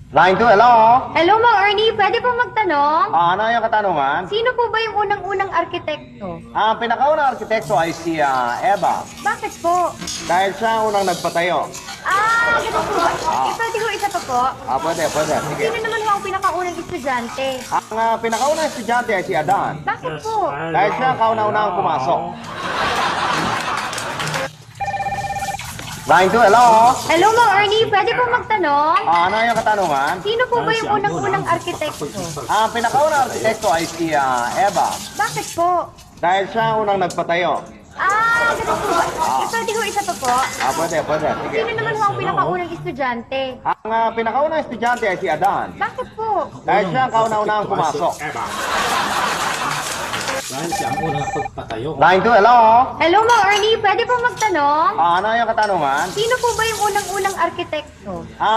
Line 2, hello? Hello, Mang Ernie. Pwede po magtanong? Ano yung katanungan? Sino po ba yung unang-unang arkitekto? Ang pinakaunang arkitekto ay si Eva. Bakit po? Dahil siya ang unang nagpatayo. Ganun po ba? Pwede ko isa pa po? Pwede. Sige. Sino naman ho ang pinakaunang estudyante? Ang pinakaunang estudyante ay si Adan. Bakit po? Dahil siya ang kauna-unang pumasok. Line 2, hello? Hello, Mang Ernie. Pwede po magtanong? Ano yung katanungan? Sino po ba yung unang-unang arkitekto? Ang pinakaunang arkitekto ay si Eva. Bakit po? Dahil siya ang unang nagpatayo. Ganun po ba? Pwede ko isa pa po? Pwede. Sige. Sino naman ho ang pinakaunang estudyante? Ang pinakaunang estudyante ay si Adan. Bakit po? Dahil siya ang kauna-unang pumasok. Dahil siya ang unang pagpatayo. Line 2, hello? Hello, Mang Ernie. Pwede po magtanong? Ano yung katanungan? Sino po ba yung unang-unang arkitekto? Ang